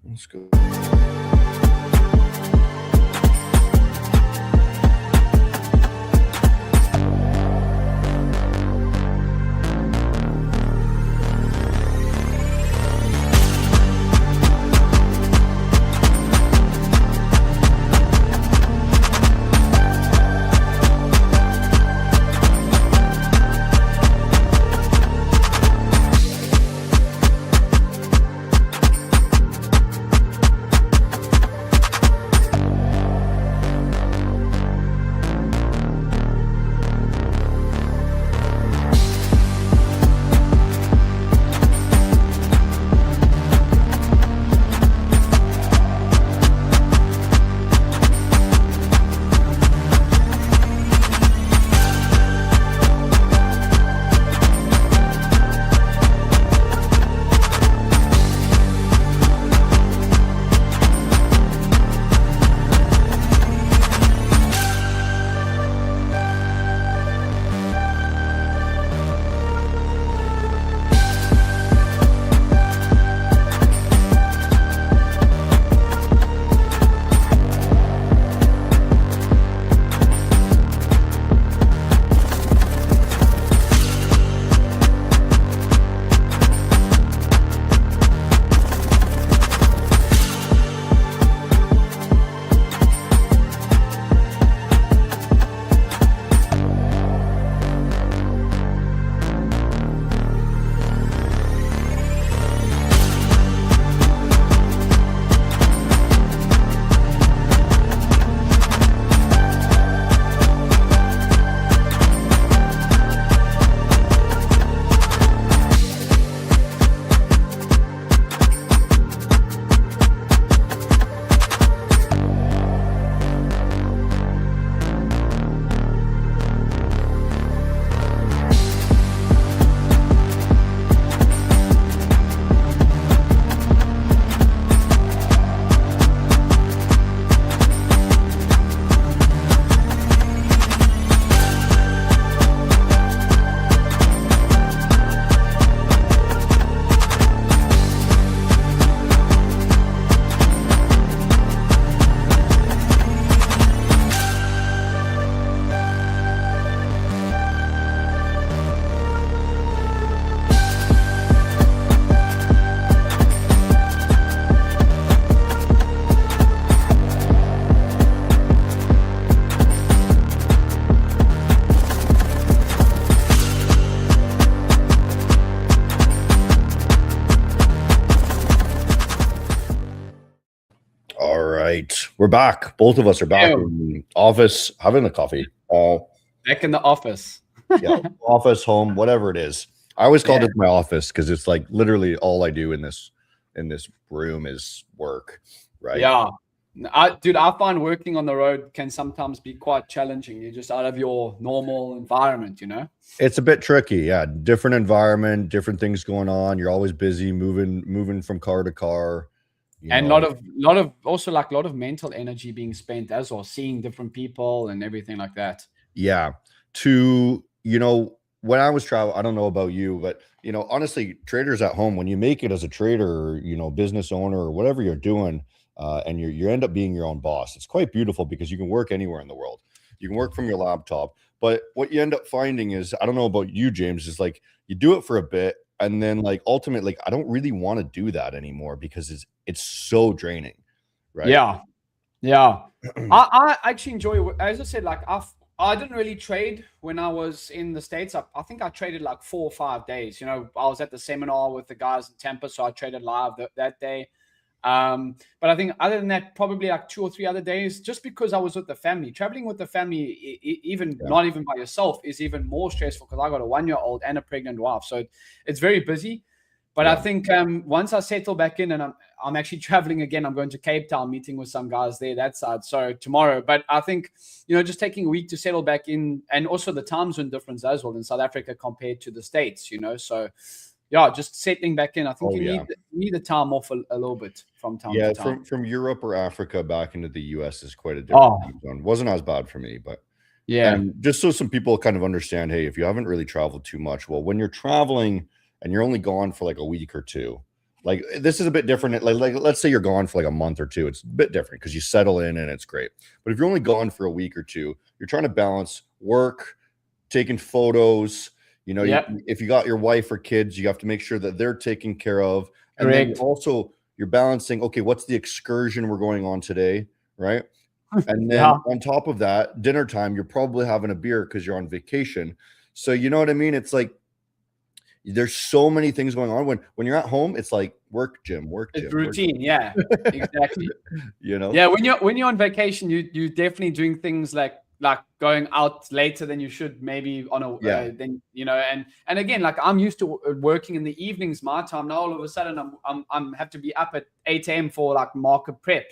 Let's go. All right, we're back. Both of us are back in the office having a coffee. Back in the office. Yeah, office, home, whatever it is. I always called it my office because it's like literally all I do in this room is work, right? Yeah. Dude, I find working on the road can sometimes be quite challenging. You're just out of your normal environment, you know? It's a bit tricky. Yeah. Different environment, different things going on. You're always busy moving from car to car. And a lot of mental energy being spent as well, seeing different people and everything like that. Yeah. When I was traveling, I don't know about you, but honestly, traders at home, when you make it as a trader, or, business owner or whatever you're doing, and you end up being your own boss, it's quite beautiful because you can work anywhere in the world. You can work from your laptop. But what you end up finding is, I don't know about you, James, is like you do it for a bit, and then like ultimately, like I don't really want to do that anymore because it's so draining, right? Yeah. I actually enjoy, as I said, like I didn't really trade when I was in the States. I think I traded like 4 or 5 days. I was at the seminar with the guys in Tampa, so I traded live that day. But I think other than that, probably like 2 or 3 other days, just because I was with the family. Traveling with the family, not even by yourself, is even more stressful because I got a 1-year-old and a pregnant wife. So it's very busy. But I think once I settle back in and I'm actually traveling again, I'm going to Cape Town, meeting with some guys there that side. So tomorrow. But I think, just taking a week to settle back in, and also the time zone difference as well in South Africa compared to the States, So yeah, just settling back in. I think you need the time off a little bit from time to time. Yeah, from Europe or Africa back into the US is quite a different time zone. Wasn't as bad for me, but yeah. And just so some people kind of understand, hey, if you haven't really traveled too much, well, when you're traveling and you're only gone for like a week or two, Like this is a bit different. Like let's say you're gone for like a month or two. It's a bit different because you settle in and it's great. But if you're only gone for a week or two, you're trying to balance work, taking photos. Yeah, If you got your wife or kids, you have to make sure that they're taken care of. And then correct. you're balancing, okay, what's the excursion we're going on today, right? And then Yeah, on top of that, dinner time, you're probably having a beer because you're on vacation. So you know what I mean? It's like there's so many things going on. When you're at home, it's like work, gym, work, it's gym, work, routine. Yeah, exactly. you know? Yeah, when you're on vacation, you definitely doing things like going out later than you should, maybe on a Yeah. then and again, like I'm used to working in the evenings my time. Now all of a sudden I'm have to be up at 8 a.m. for like market prep.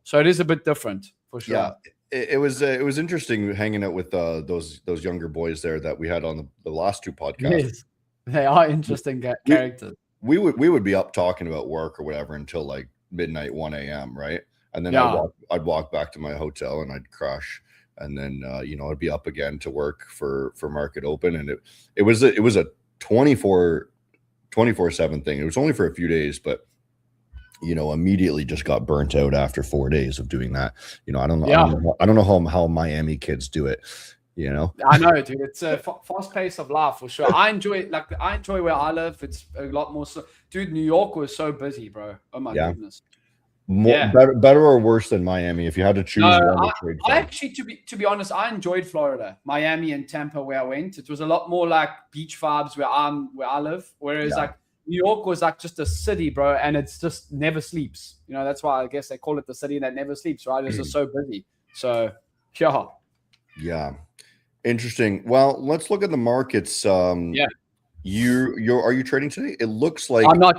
So it is a bit different for sure. Yeah. It was interesting hanging out with those younger boys there that we had on the last two podcasts. Yes, they are interesting characters. We would be up talking about work or whatever until like midnight, 1 a.m., right? And then Yeah, I'd walk back to my hotel and I'd crash. And then I'd be up again to work for market open. And it was a 24/7 thing. It was only for a few days, but immediately just got burnt out after 4 days of doing that. I don't know. yeah. I don't know how Miami kids do it. I know, dude. It's a fast pace of life for sure. I enjoy it. Like I enjoy where I live. It's a lot more. Dude, New York was so busy, bro. Oh my Yeah. goodness. More, Yeah. better or worse than Miami if you had to choose No, one to trade I from. actually, to be honest, I enjoyed Florida, Miami, and Tampa where I went. It was a lot more like beach vibes where I live. Whereas Yeah. like New York was like just a city, bro, and it's just never sleeps. That's why I guess they call it the city that never sleeps, right? It's just so busy. So yeah. Yeah. Interesting. Well, let's look at the markets. Yeah. Are you trading today? It looks like I'm not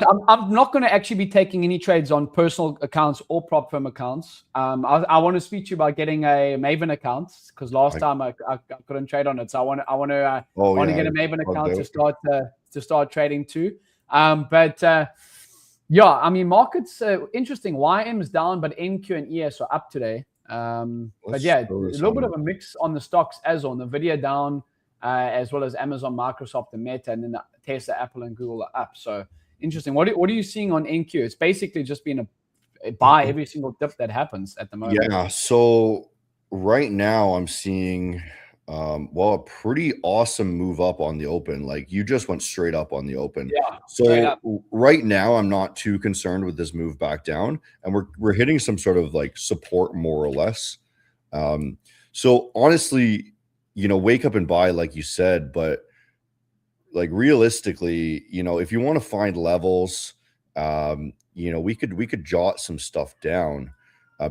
going to actually be taking any trades on personal accounts or prop firm accounts. I want to speak to you about getting a Maven account because last time I couldn't trade on it. So I want to get a Maven account to start trading too. Yeah, I mean markets interesting. YM is down, but NQ and ES are up today. But yeah, a little bit of a mix on the stocks as on the video down. As well as Amazon, Microsoft, and Meta, and then Tesla, Apple, and Google are up. So interesting. What are you seeing on NQ? It's basically just been a buy every single dip that happens at the moment. Yeah. So right now I'm seeing a pretty awesome move up on the open. Like you just went straight up on the open. Yeah. So right now I'm not too concerned with this move back down, and we're hitting some sort of like support more or less. So honestly, wake up and buy, like you said, but like realistically, if you want to find levels, we could jot some stuff down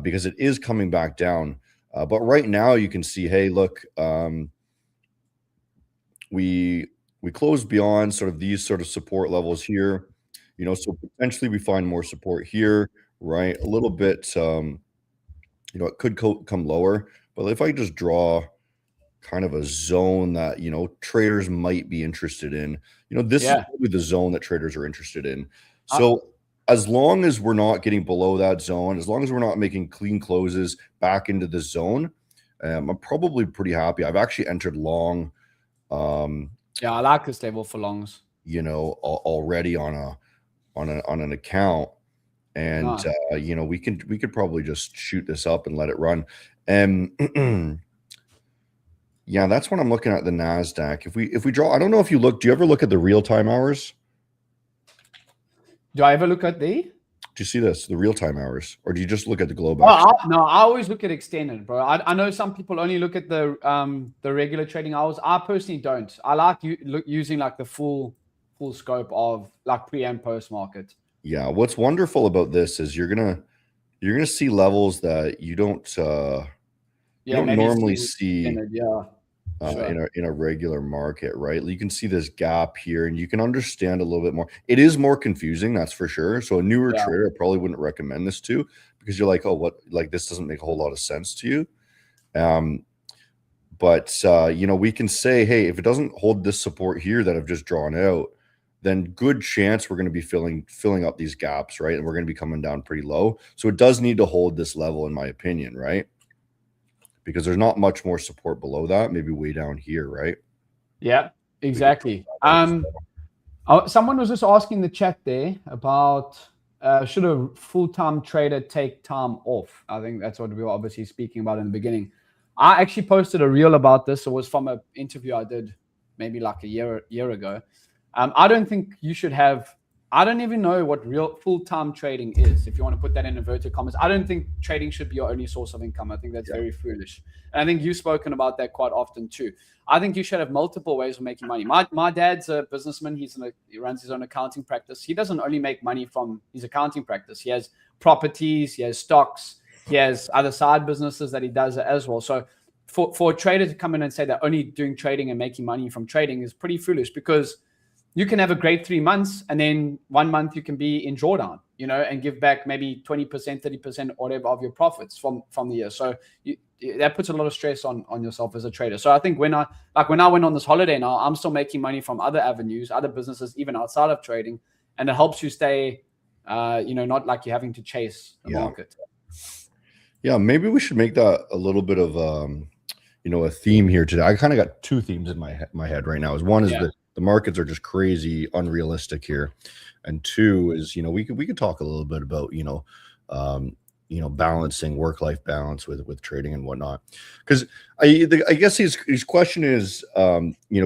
because it is coming back down. But right now you can see, hey, look, we closed beyond sort of these sort of support levels here, so potentially we find more support here, right? A little bit, it could come lower, but if I just draw kind of a zone that traders might be interested in, this is probably the zone that traders are interested in. So as long as we're not getting below that zone, as long as we're not making clean closes back into the zone, I'm probably pretty happy. I've actually entered long. Yeah, I like this level for longs. Already on an account, and Nice. we could probably just shoot this up and let it run. And yeah, that's what I'm looking at the NASDAQ. If we draw, I don't know if you look, do you ever look at the real-time hours? Do I ever look at the? Do you see this, the real-time hours, or do you just look at the globe? No, I always look at extended, bro. I know some people only look at the regular trading hours. I personally don't. I like using like the full scope of like pre and post market. Yeah, what's wonderful about this is you're gonna see levels that you don't normally see in a regular market, right? You can see this gap here, and you can understand a little bit more. It is more confusing, that's for sure. So a newer trader, I probably wouldn't recommend this to, because you're like, oh, what? Like this doesn't make a whole lot of sense to you. But we can say, hey, if it doesn't hold this support here that I've just drawn out, then good chance we're going to be filling up these gaps, right? And we're going to be coming down pretty low. So it does need to hold this level, in my opinion, right? Because there's not much more support below that, maybe way down here, right? Yeah, exactly. I'm Someone was just asking the chat there about should a full-time trader take time off? I think that's what we were obviously speaking about in the beginning. I actually posted a reel about this. It was from an interview I did maybe like a year ago. I don't think you should have. I don't even know what real full-time trading is. If you want to put that in inverted commas, I don't think trading should be your only source of income. I think that's very foolish. And I think you've spoken about that quite often too. I think you should have multiple ways of making money. My dad's a businessman. He runs his own accounting practice. He doesn't only make money from his accounting practice. He has properties, he has stocks, he has other side businesses that he does as well. So for a trader to come in and say that only doing trading and making money from trading is pretty foolish, because you can have a great 3 months and then 1 month you can be in drawdown, and give back maybe 20%, 30%, whatever of your profits from the year. So that puts a lot of stress on yourself as a trader. So I think when I went on this holiday now, I'm still making money from other avenues, other businesses, even outside of trading. And it helps you stay, not like you're having to chase the market. Yeah. Maybe we should make that a little bit of, a theme here today. I kind of got two themes in my head right now. One is the markets are just crazy, unrealistic here. And two is, we could talk a little bit about, balancing work-life balance with trading and whatnot. Because I guess his question is,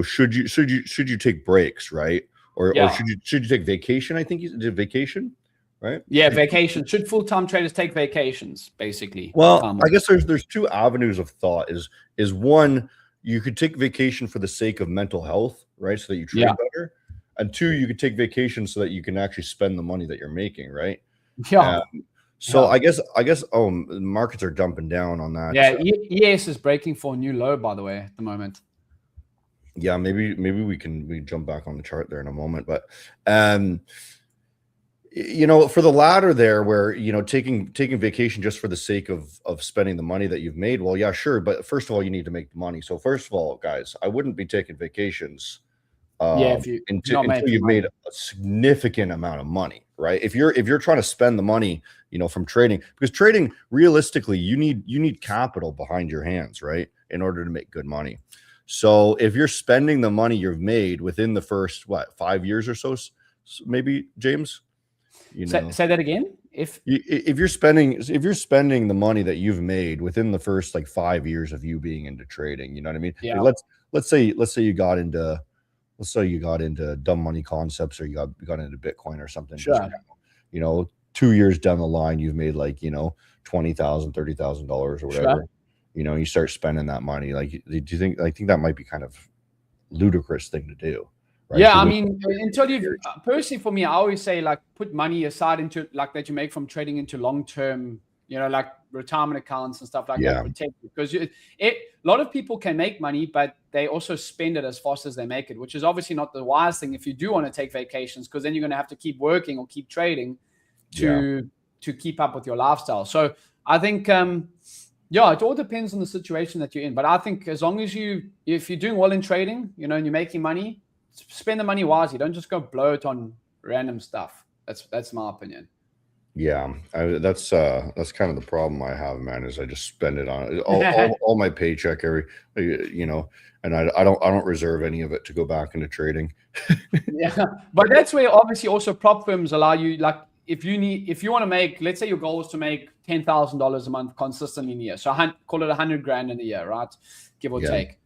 should you take breaks, right? Or should you take vacation? I think he did vacation, right? Yeah, vacation. Should full-time traders take vacations, basically? Well, I guess there's two avenues of thought. Is one, you could take vacation for the sake of mental health, right? So that you trade better. And two, you could take vacation so that you can actually spend the money that you're making, right? Yeah. I guess markets are dumping down on that. Yeah, ES is breaking for a new low, by the way, at the moment. Yeah, maybe we jump back on the chart there in a moment. But for the latter there, where taking vacation just for the sake of spending the money that you've made, well, yeah, sure, but first of all, you need to make the money. So first of all, guys, I wouldn't be taking vacations until you've made a significant amount of money, right? If you're trying to spend the money, from trading, because trading, realistically, you need capital behind your hands, right, in order to make good money. So if you're spending the money you've made within the first 5 years or so, maybe, James, say that again. If you're spending the money that you've made within the first 5 years of you being into trading, you know what I mean? Yeah. Let's say you got into dumb money concepts, or you got into Bitcoin or something. Sure. 2 years down the line, you've made $20,000, $30,000 or whatever. Sure. You start spending that money. Do you think? I think that might be kind of ludicrous thing to do. Right? Yeah, I mean, until you personally, for me, I always say put money aside into that you make from trading into long-term, retirement accounts and stuff like that. Protect, because a lot of people can make money, but they also spend it as fast as they make it, which is obviously not the wise thing if you do want to take vacations, because then you're going to have to keep working or keep trading to keep up with your lifestyle. So I think, it all depends on the situation that you're in. But I think as long as if you're doing well in trading, and you're making money, spend the money wisely. Don't just go blow it on random stuff. That's my opinion. Yeah, that's kind of the problem I have, man. Is I just spend it on all my paycheck and I don't reserve any of it to go back into trading. Yeah, but that's where obviously also prop firms allow you, if you want to make, let's say your goal is to make $10,000 a month consistently in a year, so call it $100,000 in a year, right? Give or take.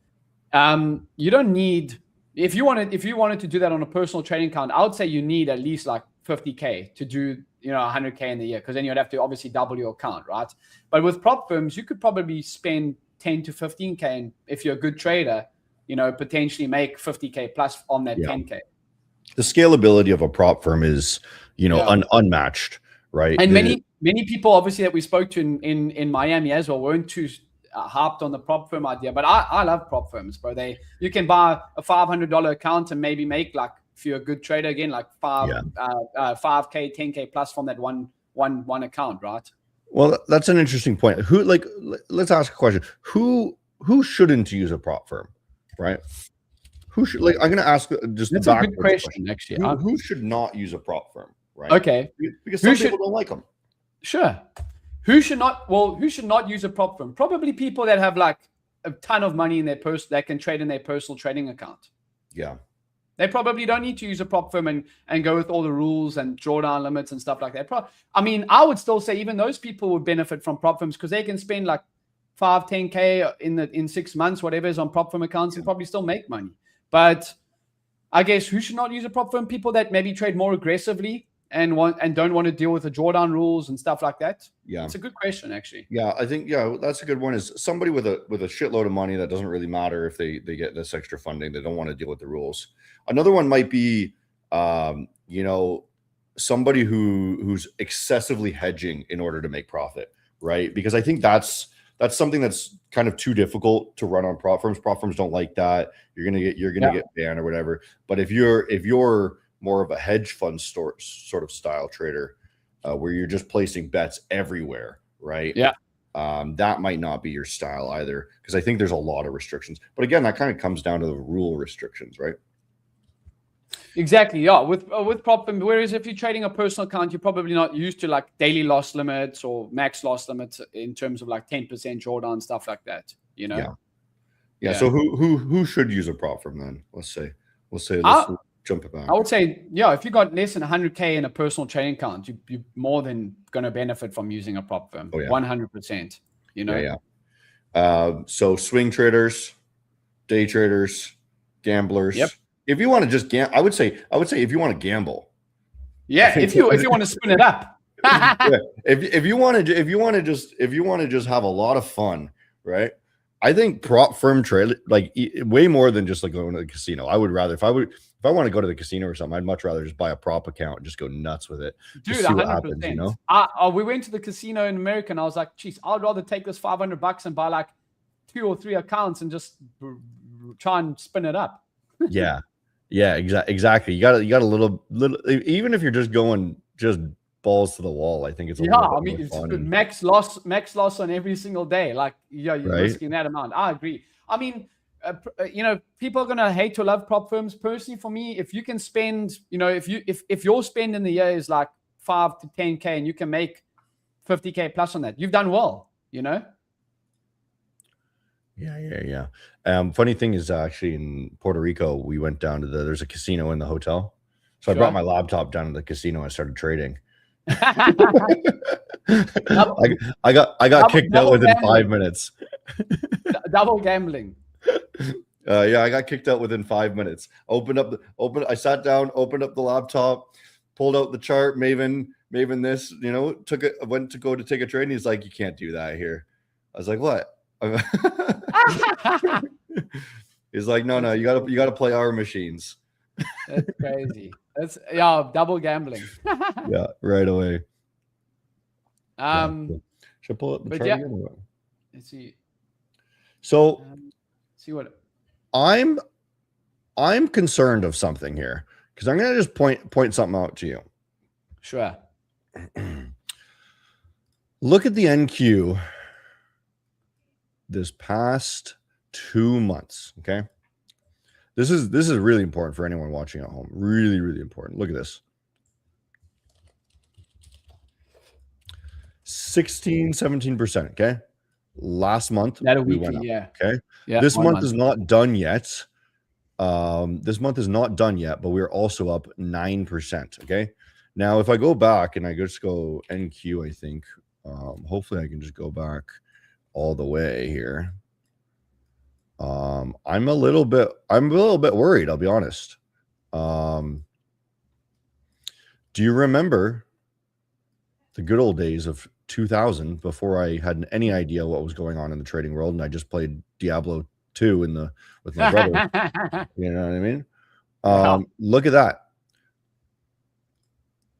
You don't need, if you wanted to do that on a personal trading account, I would say you need at least $50K to do $100K in the year, because then you'd have to obviously double your account, right? But with prop firms, you could probably spend 10 to 15K, and if you're a good trader, potentially make 50K plus on that 10K. The scalability of a prop firm is unmatched, right? And many people obviously that we spoke to in Miami as well weren't too harped on the prop firm idea, but I love prop firms, bro. You can buy a $500 account and maybe make if you're a good trader again, 5K, 10K plus from that one account, right? Well, that's an interesting point. Let's ask a question. Who shouldn't use a prop firm, right? Who should, I'm going to ask just that's a good question, actually. Who should not use a prop firm, right? Okay. Because some people don't like them. Sure. Who should not use a prop firm? Probably people that have a ton of money in their that can trade in their personal trading account. Yeah. They probably don't need to use a prop firm and go with all the rules and drawdown limits and stuff like that. I mean, I would still say even those people would benefit from prop firms because they can spend like 5, 10K in 6 months, whatever is on prop firm accounts, and probably still make money. But I guess who should not use a prop firm? People that maybe trade more aggressively and don't want to deal with the drawdown rules and stuff like that. Yeah, it's a good question, actually. Yeah, I think that's a good one. Is somebody with a shitload of money that doesn't really matter if they get this extra funding. They don't want to deal with the rules. Another one might be, somebody who's excessively hedging in order to make profit, right? Because I think that's something that's kind of too difficult to run on prop firms. Prop firms don't like that. You're gonna get banned or whatever. But if you're more of a hedge fund sort of style trader, where you're just placing bets everywhere, right? Yeah. That might not be your style either, because I think there's a lot of restrictions. But again, that kind of comes down to the rule restrictions, right? Exactly. Yeah. With prop firm, whereas if you're trading a personal account, you're probably not used to like daily loss limits or max loss limits in terms of like 10% drawdown, stuff like that. Yeah. So who should use a prop firm then? Let's jump it back. I would say, if you got less than 100K in a personal trading account, you're more than going to benefit from using a prop firm. 100%. So swing traders, day traders, gamblers. Yep. If you want to just I would say if you want to gamble. Yeah, if you want to spin it up. If you want to just have a lot of fun, right? I think prop firm trade, like way more than just like going to the casino. I would rather, if I want to go to the casino or something, I'd much rather just buy a prop account and just go nuts with it. Dude, 100%. We went to the casino in America and I was like, geez, I'd rather take this $500 and buy like 2 or 3 accounts and just try and spin it up. Exactly. You got a little, even if you're just going just balls to the wall, I think it's max loss on every single day. Like, you're risking that amount. I agree. I mean, people are gonna hate to love prop firms. Personally, for me, if you can spend, if your spend in the year is like 5 to 10K and you can make 50K plus on that, you've done well. Yeah. Funny thing is, actually in Puerto Rico, we went down to there's a casino in the hotel, so I brought my laptop down to the casino and I started trading. I got kicked out within gambling. 5 minutes. Double gambling. I got kicked out within 5 minutes. I sat down, opened up the laptop, pulled out the chart, Maven this, went to go to take a trade, and he's like, you can't do that here. I was like, what? He's like, no, you gotta play our machines. That's crazy. That's double gambling. Yeah, right away. Should I pull up the chart again? Let's see. So see what I'm concerned of something here, because I'm gonna just point something out to you. Sure. Look at the NQ this past 2 months. Okay. This is really important for anyone watching at home. Really, really important. Look at this. 16, 17%. Okay. Last month. That a weekly, Okay. Yeah. This month is not done yet. This month is not done yet, but we're also up 9%. Okay. Now, if I go back and I just go NQ, I think, hopefully I can just go back all the way here. I'm a little bit worried, I'll be honest. Do you remember the good old days of 2000, before I had any idea what was going on in the trading world, and I just played Diablo 2 with my brother? You know what I mean? Look at that.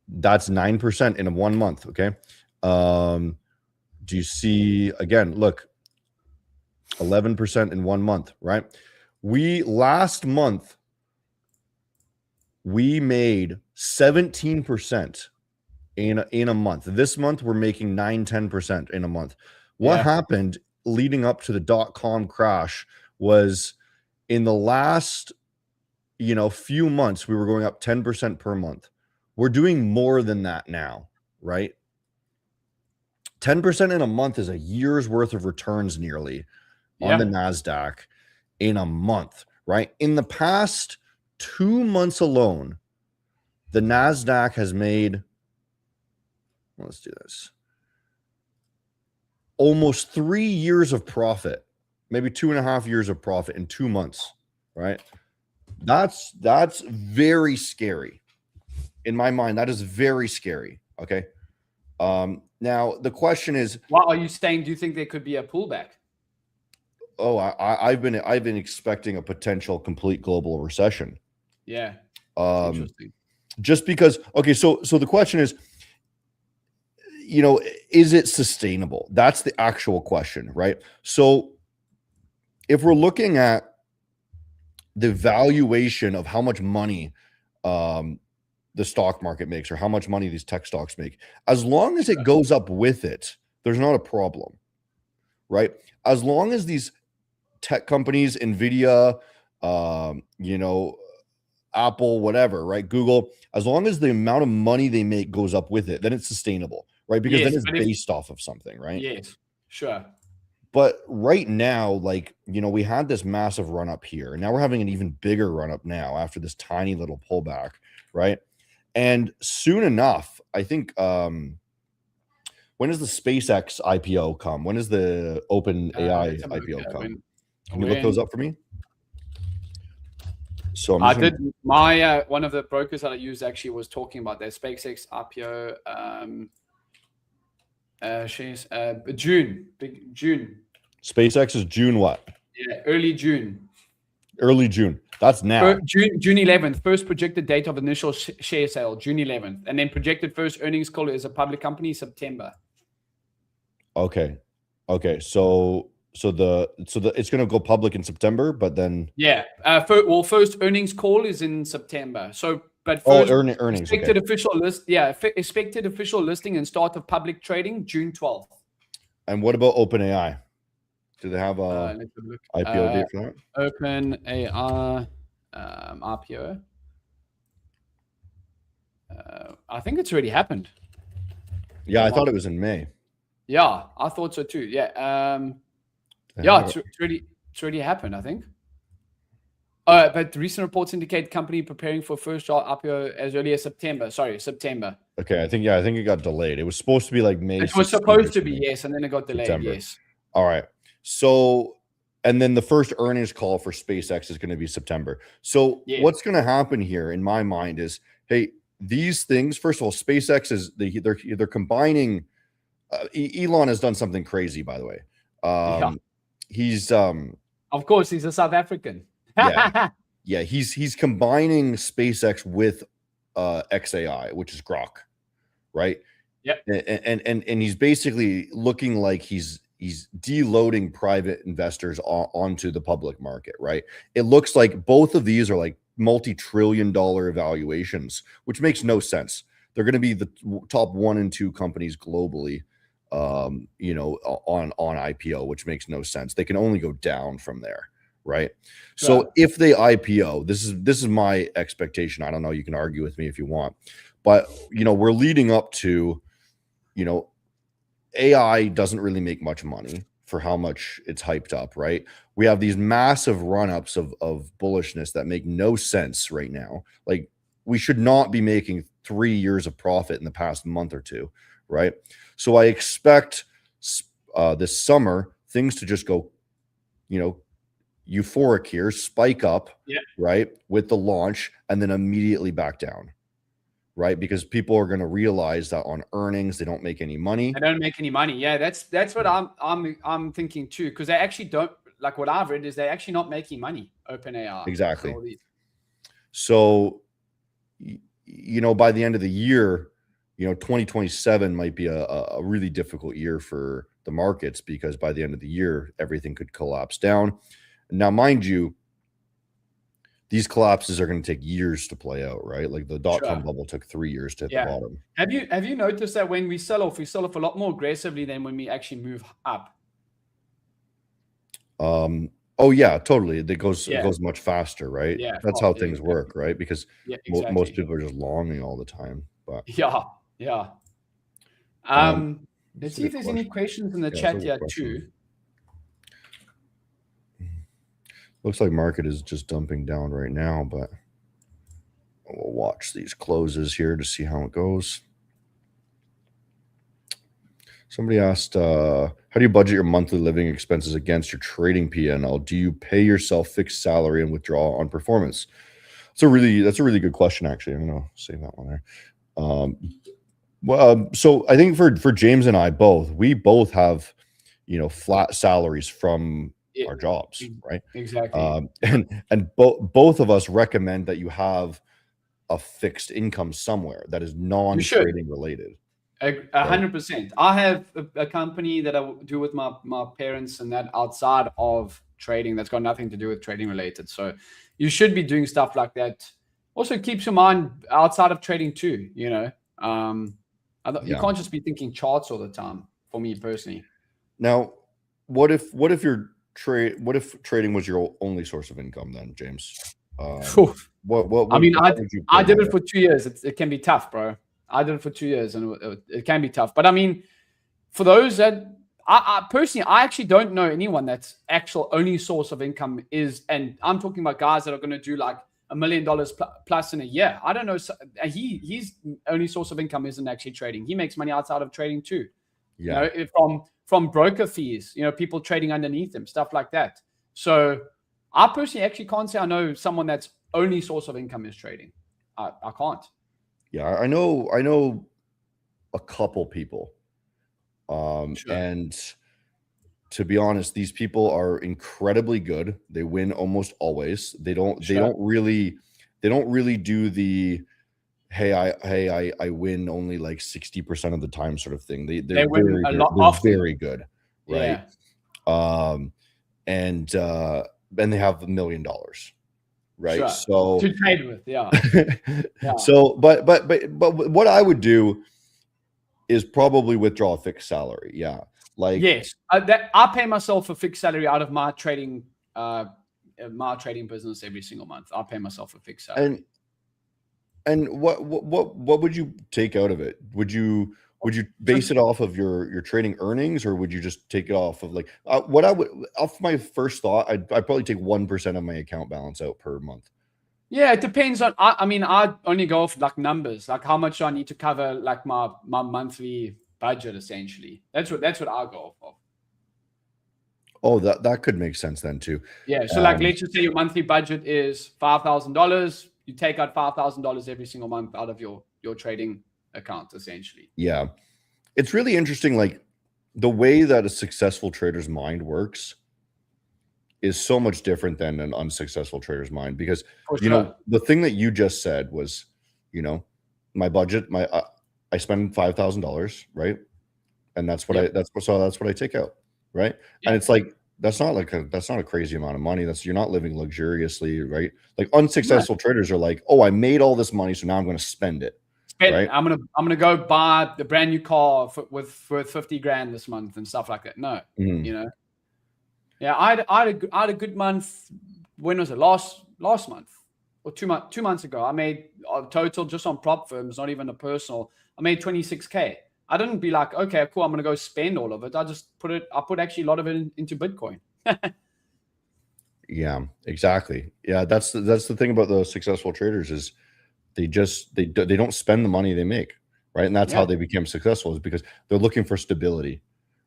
That's 9% in 1 month. Okay. Do you see again? Look, 11% in 1 month, right? Last month we made 17% in a month. This month we're making 9-10% in a month. What happened leading up to the .com crash was, in the last few months we were going up 10% per month. We're doing more than that now, right? 10% in a month is a year's worth of returns nearly on the NASDAQ in a month, right? In the past 2 months alone, the NASDAQ has made, let's do this, almost 3 years of profit, maybe 2.5 years of profit in 2 months, right? That's very scary. In my mind, that is very scary. Okay. Now the question is, What are you saying? Do you think there could be a pullback? oh, I've been expecting a potential complete global recession. Yeah. Interesting. Just because, okay, so the question is, is it sustainable? That's the actual question, right? So if we're looking at the valuation of how much money the stock market makes, or how much money these tech stocks make, as long as it goes up with it, there's not a problem, right? As long as these tech companies, Nvidia, Apple, whatever, right? Google, as long as the amount of money they make goes up with it, then it's sustainable, right? Because then it's based off of something, right? Yes, sure. But right now, like, we had this massive run up here, and now we're having an even bigger run up now after this tiny little pullback, right? And soon enough, I think, when does the SpaceX IPO come? When does the Open AI IPO come? Can you look those up for me? So I did. My one of the brokers that I used actually was talking about that SpaceX IPO. June. SpaceX is June what? Yeah, early June. Early June. That's now. June 11th. First projected date of initial share sale, June 11th, and then projected first earnings call as a public company, September. Okay. So it's going to go public in September, but then first earnings call is in September. So, but first earnings expected official list, expected official listing and start of public trading June 12th. And what about OpenAI? Do they have a IPO date for that? OpenAI IPO. I think it's already happened. Yeah, I thought it was in May. Yeah, I thought so too. Yeah. It's already happened, I think. But recent reports indicate company preparing for first IPO as early as September. Sorry, September. Okay, I think it got delayed. It was supposed to be like May. It was supposed to be, yes, and then it got delayed. September. Yes. All right. So, and then the first earnings call for SpaceX is going to be September. So what's going to happen here in my mind is, hey, these things, first of all, SpaceX is they're combining. Elon has done something crazy, by the way. He's of course, he's a South African. yeah, he's combining SpaceX with XAI, which is Grok, right? Yep. And he's basically looking like he's deloading private investors onto the public market, right? It looks like both of these are like multi-trillion-dollar valuations, which makes no sense. They're going to be the top 1 and 2 companies globally, on IPO, which makes no sense. They can only go down from there, right? So if they IPO, this is my expectation. I don't know, you can argue with me if you want, but we're leading up to, AI doesn't really make much money for how much it's hyped up, right? We have these massive run-ups of bullishness that make no sense right now. Like, we should not be making 3 years of profit in the past month or two, right? So I expect this summer things to just go, euphoric here, spike up, right, with the launch, and then immediately back down, right? Because people are going to realize that on earnings they don't make any money. They don't make any money. Yeah, that's what I'm thinking too. Because they actually don't, like, what I've read is they're actually not making money. OpenAI. Exactly. So, by the end of the year, 2027 might be a really difficult year for the markets, because by the end of the year, everything could collapse down. Now, mind you, these collapses are going to take years to play out, right? Like the dot-com bubble took 3 years to hit the bottom. Have you noticed that when we sell off a lot more aggressively than when we actually move up? Oh yeah, totally. It goes much faster, right? Yeah, that's how things work, right? Because most people are just longing all the time. But let's see if there's any questions in the chat yet too. Looks like market is just dumping down right now, but We'll watch these closes here to see how it goes. Somebody asked, how do you budget your monthly living expenses against your trading P&L? Do you pay yourself fixed salary and withdraw on performance? That's a really good question, actually. I'm gonna save that one there. So I think for James and I both, we both have, flat salaries from our jobs, right? Exactly. And both of us recommend that you have a fixed income somewhere that is non-trading related. 100%. I have a company that I do with my parents, and that outside of trading, that's got nothing to do with trading related. So you should be doing stuff like that. Also keeps your mind outside of trading too, you can't just be thinking charts all the time, for me personally. Now, what if trading was your only source of income then, James? I did it for 2 years. It can be tough, bro. I did it for 2 years, and it can be tough. But I mean, for those that I personally, I actually don't know anyone that's actual only source of income is, and I'm talking about guys that are going to do like $1 million plus in a year. I don't know. His only source of income isn't actually trading. He makes money outside of trading too. Yeah. From broker fees, people trading underneath him, stuff like that. So I personally actually can't say I know someone that's only source of income is trading. I can't. Yeah, I know a couple people. Sure. And to be honest, these people are incredibly good. They win almost always. They don't really do the I win only like 60% of the time sort of thing. They're very good, right? Yeah. And they have $1 million, right? Sure. So to trade with, yeah. Yeah. So, but what I would do is probably withdraw a fixed salary. Yeah. Like, yes, I pay myself a fixed salary out of my trading business every single month. I pay myself a fixed salary. And what would you take out of it? Would you base it off of your trading earnings, or would you just take it off of like what I would, off my first thought, I'd probably take 1% of my account balance out per month. Yeah, it depends on. I mean, I only go off like numbers, like how much I need to cover, like my monthly budget. Essentially, that's what I go off of. Oh, that could make sense then too. Yeah. So like, let's just say your monthly budget is $5,000. You take out $5,000 every single month out of your trading account, essentially. Yeah, it's really interesting. Like the way that a successful trader's mind works is so much different than an unsuccessful trader's mind, because the thing that you just said was, my budget, I spend $5,000, right? And that's what that's what I take out, right? Yeah. And it's like that's not a crazy amount of money. You're not living luxuriously, right? Like unsuccessful traders are like, oh, I made all this money, so now I'm going to spend it. Right? I'm gonna go buy the brand new car worth 50 grand this month and stuff like that. No, Yeah, I had a good month. When was it? Last month or 2 months ago. I made a total just on prop firms, not even a personal. I made 26K. I didn't be like, okay, cool, I'm gonna go spend all of it. I put actually a lot of it into Bitcoin. Yeah, exactly. Yeah, that's the thing about the successful traders is they don't spend the money they make, right? And that's how they become successful, is because they're looking for stability,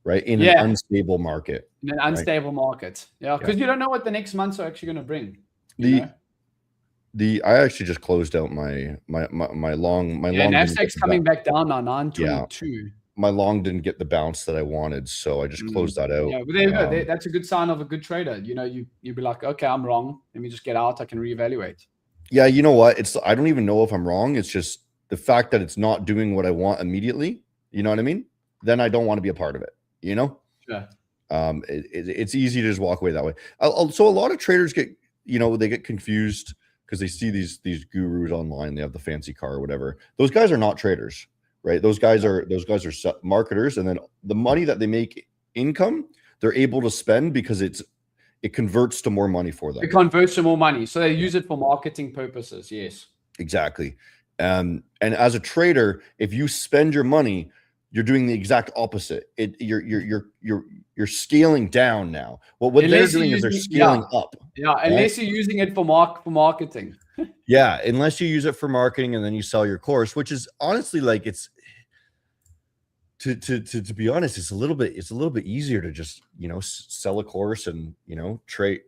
right? In an unstable market. In an unstable market. Yeah, because you don't know what the next months are actually going to bring. I actually just closed out my long. Nasdaq's coming back down now, 922. Yeah, my long didn't get the bounce that I wanted, so I just closed that out. Yeah, but there you go. That's a good sign of a good trader. You'd be like, okay, I'm wrong. Let me just get out. I can reevaluate. Yeah, you know what? I don't even know if I'm wrong. It's just the fact that it's not doing what I want immediately. You know what I mean? Then I don't want to be a part of it. Sure. It's easy to just walk away that way. So a lot of traders they get confused because they see these gurus online. They have the fancy car or whatever. Those guys are not traders, right? Those guys are marketers, and then the money that they make income, they're able to spend because it converts to more money for them. It converts to more money. So they use it for marketing purposes. Yes. Exactly. And as a trader, if you spend your money, you're doing the exact opposite. You're You're scaling down now. Well, what they're doing is they're scaling up. Yeah, unless you're using it for marketing. Yeah, unless you use it for marketing and then you sell your course, which is honestly like it's to be honest, it's a little bit easier to just, you know, sell a course and, you know, trade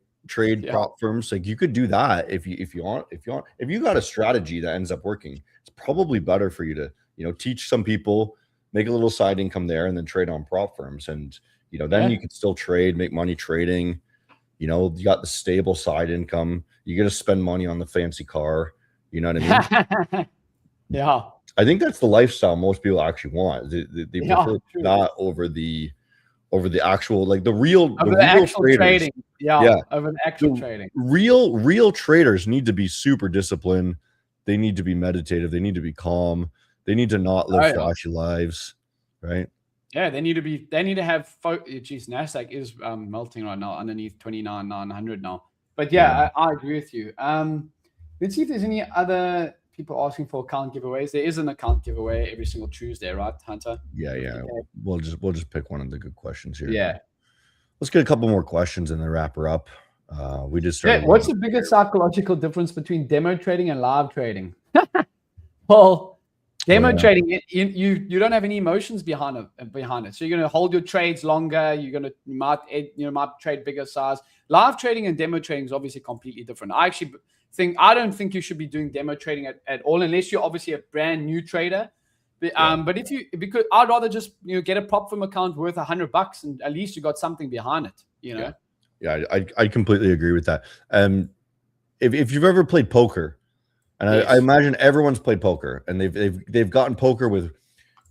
prop firms. Like you could do that if you want. If you got a strategy that ends up working, it's probably better for you to, you know, teach some people, make a little side income there, and then trade on prop firms. And, you know, then you can still trade, make money trading. You know, you got the stable side income. You got to spend money on the fancy car. You know what I mean? Yeah. I think that's the lifestyle most people actually want. They prefer that over the actual, like the real traders. Trading. Yeah, over the actual trading. Real traders need to be super disciplined. They need to be meditative. They need to be calm. They need to not live flashy lives, right? Yeah, they need to have geez, Nasdaq is melting right now underneath 29,900 now. But yeah, I agree with you. Let's see if there's any other people asking for account giveaways. There is an account giveaway every single Tuesday, right, Hunter? Yeah. Okay. We'll just pick one of the good questions here. Yeah. Let's get a couple more questions and then wrap her up. We just started. Yeah, what's the biggest psychological difference between demo trading and live trading? Well, demo trading, you don't have any emotions behind it. So you're going to hold your trades longer. You might trade bigger size. Live trading and demo trading is obviously completely different. I don't think you should be doing demo trading at all, unless you're obviously a brand new trader. But because I'd rather just, you know, get a prop firm account worth $100 and at least you got something behind it, you know? Yeah, I completely agree with that. If you've ever played poker, and I imagine everyone's played poker, and they've gotten poker with,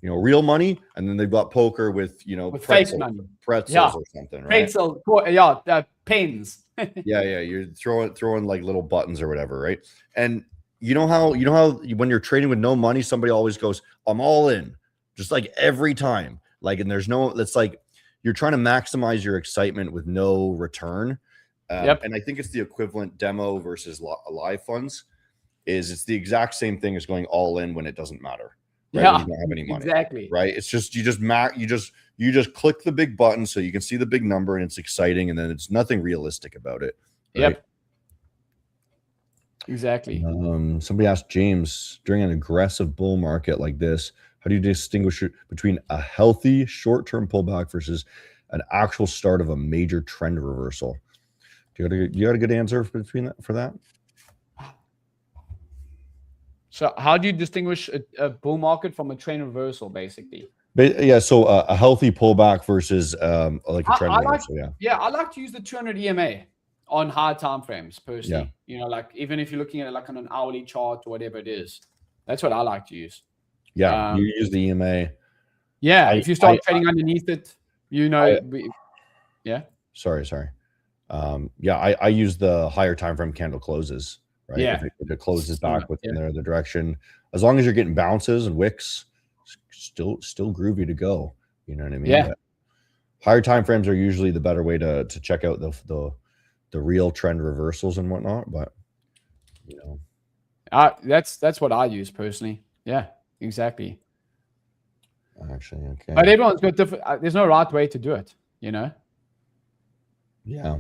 you know, real money, and then they've got poker with, you know, with fake money, pretzels or something, right? Pens. yeah, you're throwing like little buttons or whatever, right? And you know how when you're trading with no money, somebody always goes, "I'm all in," just like every time. Like, and there's no, it's like you're trying to maximize your excitement with no return. And I think it's the equivalent demo versus live funds. It's the exact same thing as going all in when it doesn't matter. Right? Yeah, when you don't have any money. Exactly. Right. It's just you just click the big button so you can see the big number and it's exciting, and then it's nothing realistic about it. Right? Yep. Exactly. Somebody asked James, during an aggressive bull market like this, how do you distinguish between a healthy short-term pullback versus an actual start of a major trend reversal? You got a good answer for that? So how do you distinguish a bull market from a trend reversal, basically? Yeah, so a healthy pullback versus like a trend reversal. Yeah, I like to use the 200 EMA on high time frames personally. You know, like even if you're looking at it like on an hourly chart or whatever it is, that's what I like to use. Yeah, you use the EMA. Yeah, if you start trading underneath it, you know. Sorry. I use the higher time frame candle closes. Right? Yeah, if it closes back within the other direction, as long as you're getting bounces and wicks, still groovy to go. You know what I mean? Yeah. But higher time frames are usually the better way to check out the real trend reversals and whatnot. But you know, that's what I use personally. Yeah, exactly. Actually, okay. But everyone's got different. There's no right way to do it. You know. Yeah.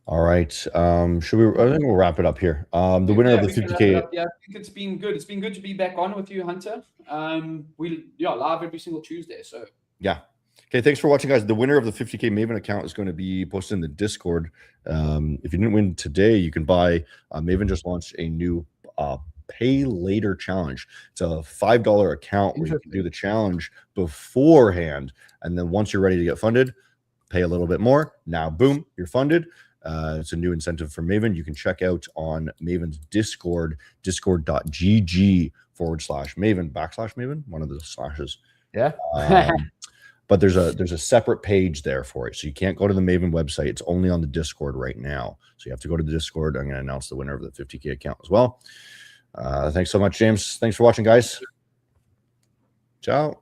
All right. Should we? I think we'll wrap it up here. The winner of the 50K. Yeah, I think it's been good. It's been good to be back on with you, Hunter. We live every single Tuesday. So yeah. Okay. Thanks for watching, guys. The winner of the 50K Maven account is going to be posted in the Discord. If you didn't win today, you can buy. Maven just launched a new pay later challenge. It's a $5 account where you can do the challenge beforehand, and then once you're ready to get funded, pay a little bit more. Now, boom, you're funded. It's a new incentive for Maven. You can check out on Maven's Discord, discord.gg/Maven, one of the slashes. Yeah. But there's a separate page there for it. So you can't go to the Maven website. It's only on the Discord right now. So you have to go to the Discord. I'm going to announce the winner of the 50K account as well. Thanks so much, James. Thanks for watching, guys. Ciao.